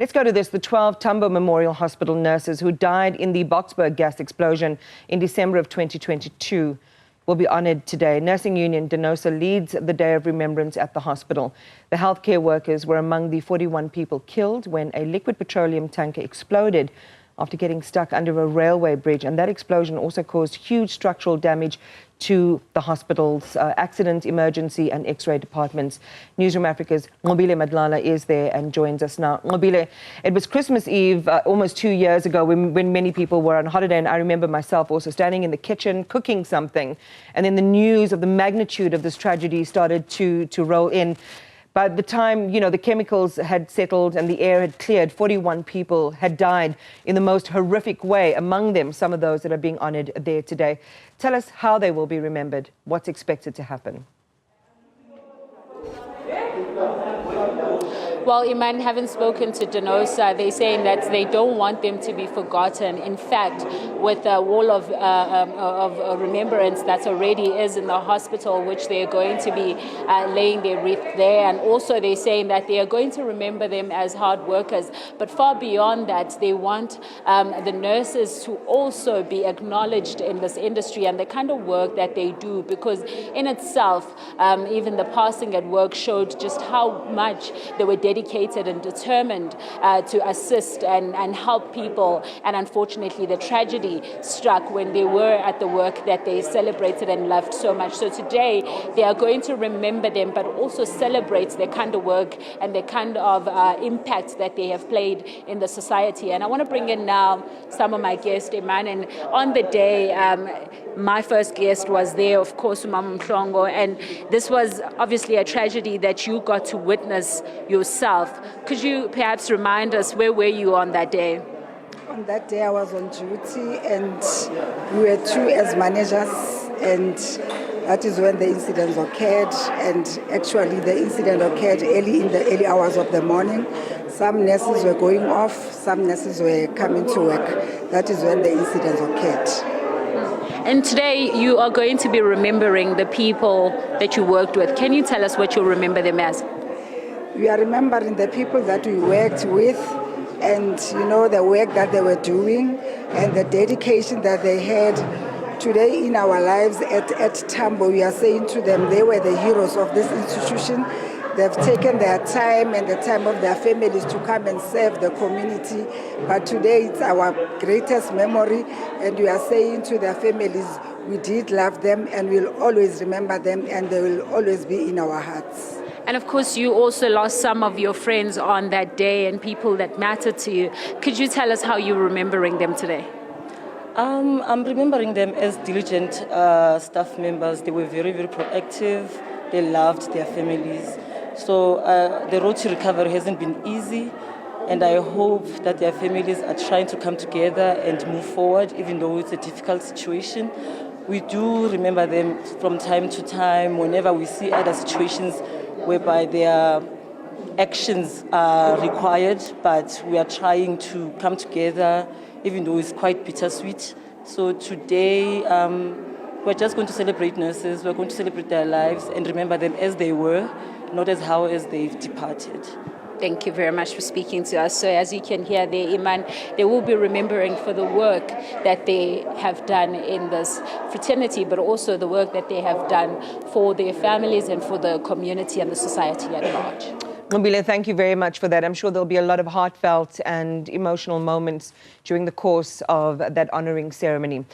Let's go to this. The 12 Tambo Memorial Hospital nurses who died in the Boksburg gas explosion in December of 2022 will be honoured today. Nursing Union DENOSA leads the Day of Remembrance at the hospital. The healthcare workers were among the 41 people killed when a liquid petroleum tanker exploded after getting stuck under a railway bridge. And that explosion also caused huge structural damage to the hospital's accident, emergency and X-ray departments. Newzroom Afrika's Nqobile Madlala is there and joins us now. Nqobile, it was Christmas Eve almost 2 years ago when many people were on holiday, and I remember myself also standing in the kitchen cooking something, and then the news of the magnitude of this tragedy started to roll in. By the time, the chemicals had settled and the air had cleared, 41 people had died in the most horrific way, among them some of those that are being honoured there today. Tell us how they will be remembered, what's expected to happen. Well, Iman, having spoken to DENOSA, they're saying that they don't want them to be forgotten. In fact, with a wall of remembrance that already is in the hospital, which they are going to be laying their wreath there. And also they're saying that they are going to remember them as hard workers. But far beyond that, they want the nurses to also be acknowledged in this industry and the kind of work that they do, because in itself, even the passing at work showed just how much they were dedicated and determined to assist and help people. And unfortunately, the tragedy struck when they were at the work that they celebrated and loved so much. So today, they are going to remember them, but also celebrate their kind of work and the kind of impact that they have played in the society. And I want to bring in now some of my guests, Iman. And on the day, my first guest was there, of course, Mama Mhlongo, and this was obviously a tragedy that you got to witness yourself. Could you perhaps remind us, where were you on that day? On that day I was on duty and we were two as managers, and that is when the incident occurred. And actually the incident occurred in the early hours of the morning. Some nurses were going off, some nurses were coming to work. That is when the incident occurred. And today you are going to be remembering the people that you worked with. Can you tell us what you'll remember them as? We are remembering the people that we worked with, and the work that they were doing and the dedication that they had. Today in our lives at Tambo, we are saying to them they were the heroes of this institution. They've taken their time and the time of their families to come and serve the community. But today it's our greatest memory, and we are saying to their families, we did love them and we'll always remember them, and they will always be in our hearts. And of course, you also lost some of your friends on that day and people that mattered to you. Could you tell us how you're remembering them today? I'm remembering them as diligent staff members. They were very, very proactive. They loved their families. So the road to recovery hasn't been easy, and I hope that their families are trying to come together and move forward, even though it's a difficult situation. We do remember them from time to time whenever we see other situations whereby their actions are required, but we are trying to come together, even though it's quite bittersweet. So today, we're just going to celebrate nurses. We're going to celebrate their lives and remember them as they were, not as how as they've departed. Thank you very much for speaking to us. So as you can hear there, Iman, they will be remembering for the work that they have done in this fraternity, but also the work that they have done for their families and for the community and the society at large. Nqobile, thank you very much for that. I'm sure there'll be a lot of heartfelt and emotional moments during the course of that honouring ceremony.